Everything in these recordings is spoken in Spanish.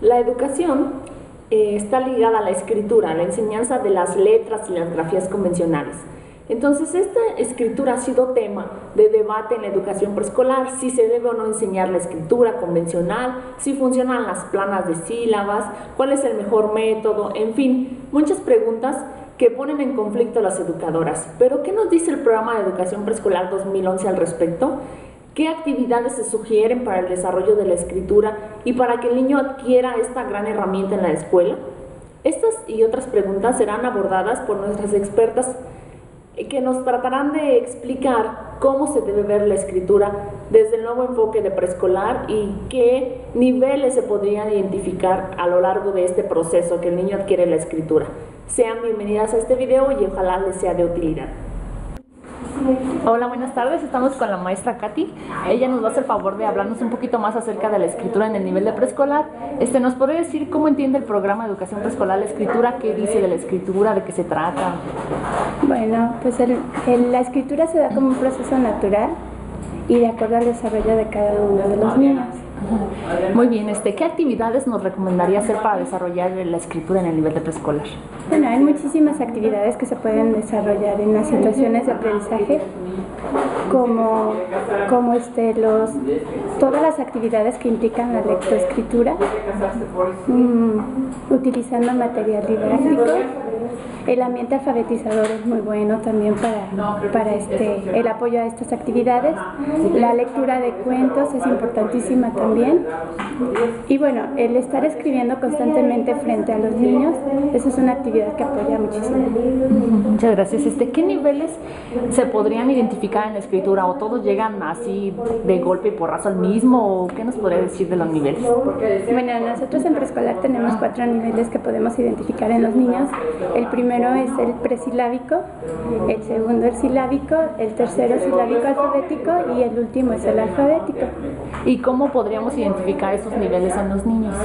La educación está ligada a la escritura, a la enseñanza de las letras y las grafías convencionales. Entonces, esta escritura ha sido tema de debate en la educación preescolar, si se debe o no enseñar la escritura convencional, si funcionan las planas de sílabas, cuál es el mejor método, en fin, muchas preguntas que ponen en conflicto a las educadoras. Pero, ¿qué nos dice el programa de educación preescolar 2011 al respecto? ¿Qué actividades se sugieren para el desarrollo de la escritura y para que el niño adquiera esta gran herramienta en la escuela? Estas y otras preguntas serán abordadas por nuestras expertas que nos tratarán de explicar cómo se debe ver la escritura desde el nuevo enfoque de preescolar y qué niveles se podrían identificar a lo largo de este proceso que el niño adquiere la escritura. Sean bienvenidas a este video y ojalá les sea de utilidad. Hola, buenas tardes, estamos con la maestra Katy. Ella nos va a hacer el favor de hablarnos un poquito más acerca de la escritura en el nivel de preescolar. ¿Nos podría decir cómo entiende el programa de educación preescolar la escritura? ¿Qué dice de la escritura? ¿De qué se trata? Bueno, pues la escritura se da como un proceso natural y de acuerdo al desarrollo de cada uno de los niños. Muy bien, ¿qué actividades nos recomendaría hacer para desarrollar la escritura en el nivel de preescolar? Bueno, hay muchísimas actividades que se pueden desarrollar en las situaciones de aprendizaje, como todas las actividades que implican la lectoescritura, utilizando material didáctico. El ambiente alfabetizador es muy bueno también para el apoyo a estas actividades. La lectura de cuentos es importantísima también. Y bueno, el estar escribiendo constantemente frente a los niños, eso es una actividad que apoya muchísimo. Muchas gracias. ¿Qué niveles se podrían identificar en la escritura? ¿O todos llegan así de golpe y porrazo al mismo? ¿O qué nos podría decir de los niveles? Bueno, nosotros en preescolar tenemos 4 niveles que podemos identificar en los niños. El primero es el presilábico, el segundo el silábico, el tercero silábico alfabético y el último es el alfabético. ¿Y cómo podríamos identificar esos niveles en los niños?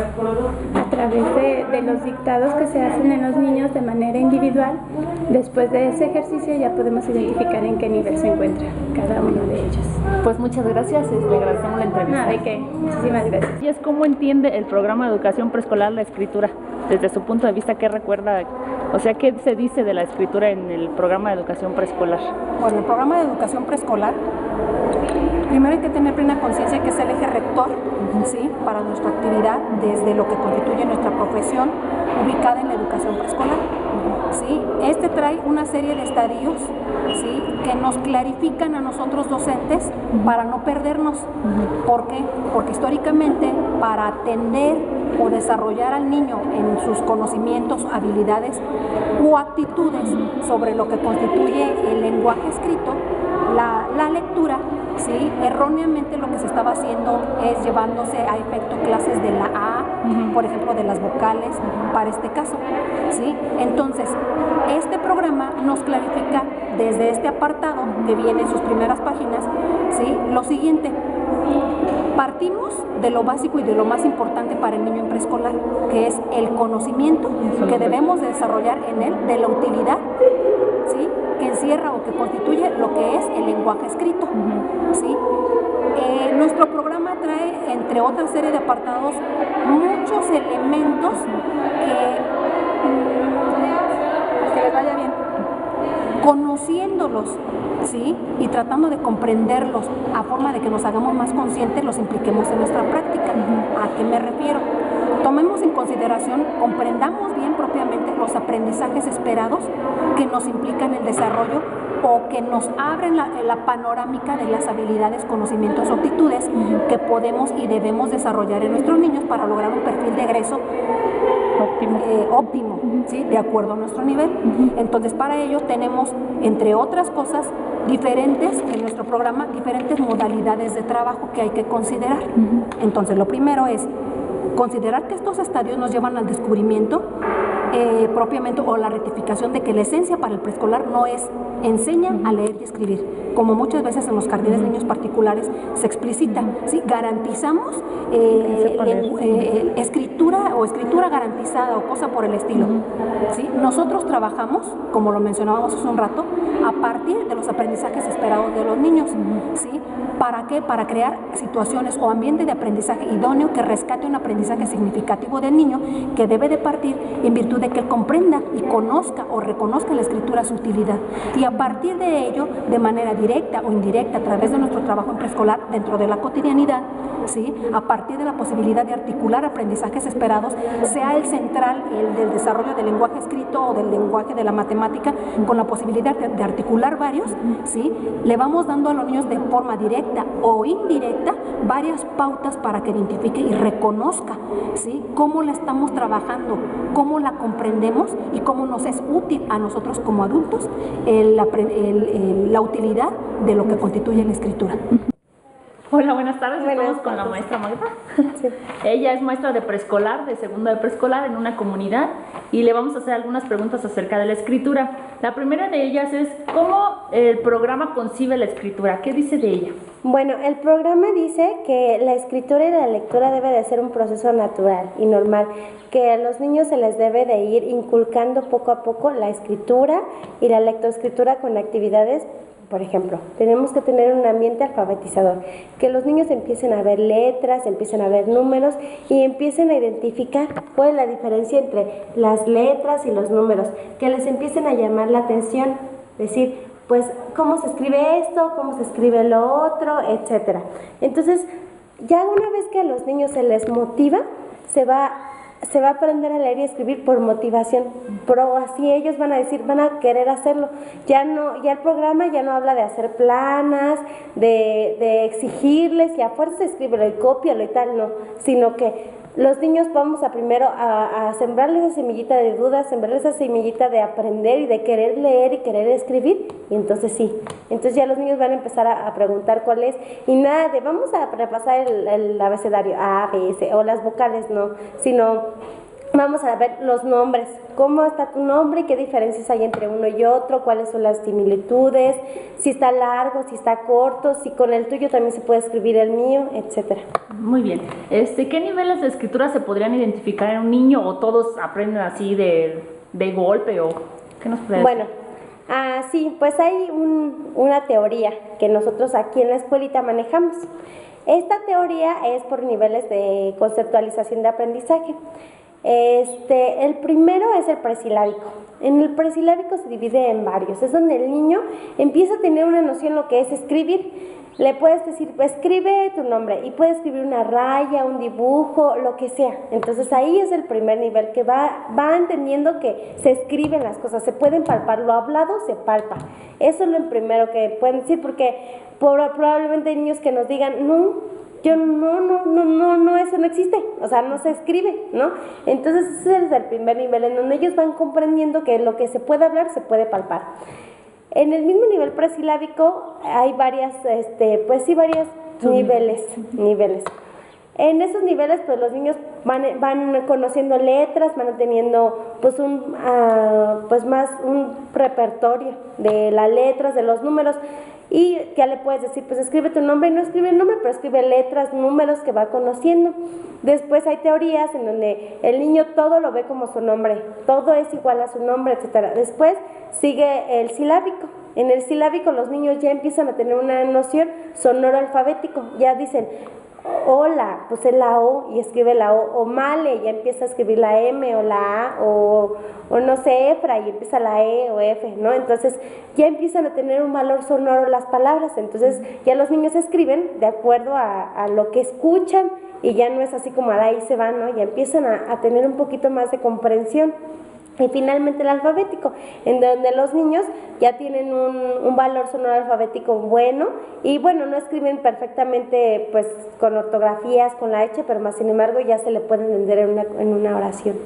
A través de los dictados que se hacen en los niños de manera individual. Después de ese ejercicio ya podemos identificar en qué nivel se encuentra cada uno de ellos. Pues muchas gracias, le agradecemos la entrevista. ¿De qué? Muchísimas gracias. ¿Y cómo entiende el programa de educación preescolar la escritura? Desde su punto de vista, ¿qué recuerda? O sea, ¿qué se dice de la escritura en el programa de educación preescolar? Bueno, el programa de educación preescolar, primero hay que tener plena conciencia que es el eje rector, ¿sí?, para nuestra actividad desde lo que constituye nuestra profesión ubicada en la educación preescolar. ¿Sí? Este trae una serie de estadios, ¿sí?, que nos clarifican a nosotros docentes para no perdernos. ¿Por qué? Porque históricamente para atender o desarrollar al niño en sus conocimientos, habilidades u actitudes sobre lo que constituye el lenguaje escrito, la lectura, ¿sí?, erróneamente lo que se estaba haciendo es llevándose a efecto clases de la A, por ejemplo, de las vocales, para este caso, ¿sí? Entonces, este programa nos clarifica desde este apartado que viene en sus primeras páginas, ¿sí?, lo siguiente. Partimos de lo básico y de lo más importante para el niño en preescolar, que es el conocimiento que debemos de desarrollar en él de la utilidad, ¿sí?, que encierra o que constituye lo que es el lenguaje escrito, ¿sí? Nuestro programa trae, entre otra serie de apartados, muchos elementos que les vaya bien, conociéndolos, ¿sí?, y tratando de comprenderlos a forma de que nos hagamos más conscientes, los impliquemos en nuestra práctica. ¿A qué me refiero? Tomemos en consideración, comprendamos bien propiamente los aprendizajes esperados que nos implican el desarrollo o que nos abren la panorámica de las habilidades, conocimientos o actitudes que podemos y debemos desarrollar en nuestros niños para lograr un perfil de egreso óptimo, ¿sí?, de acuerdo a nuestro nivel. Entonces, para ello tenemos, entre otras cosas, diferentes, en nuestro programa, diferentes modalidades de trabajo que hay que considerar. Entonces, lo primero es considerar que estos estadios nos llevan al descubrimiento propiamente, o la rectificación de que la esencia para el preescolar no es enseña a leer y escribir, como muchas veces en los jardines de niños particulares se explicita, ¿sí? Garantizamos escritura o escritura garantizada o cosa por el estilo, ¿sí? Nosotros trabajamos, como lo mencionábamos hace un rato, a partir de los aprendizajes esperados de los niños, ¿sí? ¿Para qué? Para crear situaciones o ambiente de aprendizaje idóneo que rescate un aprendizaje significativo del niño, que debe de partir en virtud de que él comprenda y conozca o reconozca en la escritura su utilidad. Y a partir de ello, de manera directa o indirecta, a través de nuestro trabajo en preescolar, dentro de la cotidianidad, ¿sí? A partir de la posibilidad de articular aprendizajes esperados, sea el central, el del desarrollo del lenguaje escrito o del lenguaje de la matemática, con la posibilidad de articular varios, ¿sí? Le vamos dando a los niños de forma directa o indirecta varias pautas para que identifique y reconozca, ¿sí? Cómo la estamos trabajando, cómo la comprendemos y cómo nos es útil a nosotros como adultos la utilidad de lo que constituye la escritura. Hola, buenas tardes. Estamos con la maestra Magda. Sí. Ella es maestra de preescolar, de segundo de preescolar en una comunidad, y le vamos a hacer algunas preguntas acerca de la escritura. La primera de ellas es, ¿cómo el programa concibe la escritura? ¿Qué dice de ella? Bueno, el programa dice que la escritura y la lectura debe de ser un proceso natural y normal, que a los niños se les debe de ir inculcando poco a poco la escritura y la lectoescritura con actividades. Por ejemplo, tenemos que tener un ambiente alfabetizador, que los niños empiecen a ver letras, empiecen a ver números y empiecen a identificar cuál es la diferencia entre las letras y los números, que les empiecen a llamar la atención, decir, pues, ¿cómo se escribe esto? ¿Cómo se escribe lo otro? Etcétera. Entonces, ya una vez que a los niños se les motiva, se va a aprender a leer y escribir por motivación, pero así ellos van a decir, van a querer hacerlo. Ya el programa ya no habla de hacer planas, de exigirles y a fuerza escríbelo y cópialo y tal, no, sino que los niños vamos a primero a sembrarles esa semillita de dudas, sembrarles esa semillita de aprender y de querer leer y querer escribir, y entonces sí, entonces ya los niños van a empezar a preguntar cuál es, y nada de vamos a repasar el abecedario A, B, C, o las vocales, no, sino vamos a ver los nombres, cómo está tu nombre, qué diferencias hay entre uno y otro, cuáles son las similitudes, si está largo, si está corto, si con el tuyo también se puede escribir el mío, etcétera. Muy bien. ¿Qué niveles de escritura se podrían identificar en un niño o todos aprenden así de golpe o qué nos puede decir? Bueno, sí, pues hay una teoría que nosotros aquí en la escuelita manejamos. Esta teoría es por niveles de conceptualización de aprendizaje. El primero es el presilábico. En el presilábico se divide en varios, es donde el niño empieza a tener una noción de lo que es escribir. Le puedes decir, pues, escribe tu nombre, y puede escribir una raya, un dibujo, lo que sea. Entonces ahí es el primer nivel, que va entendiendo que se escriben las cosas, se pueden palpar, lo hablado se palpa. Eso es lo primero que pueden decir, porque probablemente hay niños que nos digan, no, yo no, eso no existe, o sea, no se escribe, ¿no? Entonces ese es el primer nivel, en donde ellos van comprendiendo que lo que se puede hablar se puede palpar. En el mismo nivel presilábico hay varios niveles. En esos niveles, pues los niños van conociendo letras, van teniendo pues un repertorio de las letras, de los números, y ya le puedes decir, pues escribe tu nombre, y no escribe el nombre, pero escribe letras, números que va conociendo. Después hay teorías en donde el niño todo lo ve como su nombre, todo es igual a su nombre, etcétera. Después sigue el silábico. En el silábico los niños ya empiezan a tener una noción sonoro alfabético, ya dicen, hola, pues es la O y escribe la O, o male, ya empieza a escribir la M o la A, o no sé, Efra, y empieza la E o F, ¿no? Entonces ya empiezan a tener un valor sonoro las palabras, entonces ya los niños escriben de acuerdo a lo que escuchan, y ya no es así como ahí se van, ¿no? Ya empiezan a tener un poquito más de comprensión. Y finalmente el alfabético, en donde los niños ya tienen un valor sonoro alfabético bueno, y bueno, no escriben perfectamente pues con ortografías, con la H, pero más sin embargo ya se le puede entender en una oración.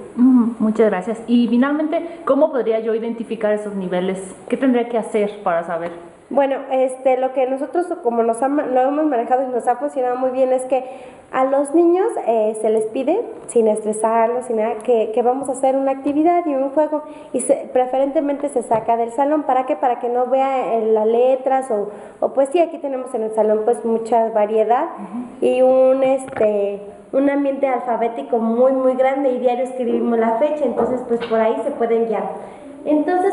Muchas gracias. Y finalmente, ¿cómo podría yo identificar esos niveles? ¿Qué tendría que hacer para saber? Bueno, lo que nosotros como lo hemos manejado y nos ha funcionado muy bien es que a los niños se les pide, sin estresarlos, sin nada, que vamos a hacer una actividad y un juego y preferentemente se saca del salón. ¿Para qué? Para que no vea las letras o pues sí, aquí tenemos en el salón pues mucha variedad y un ambiente alfabético muy muy grande y diario escribimos la fecha, entonces pues por ahí se pueden guiar. Entonces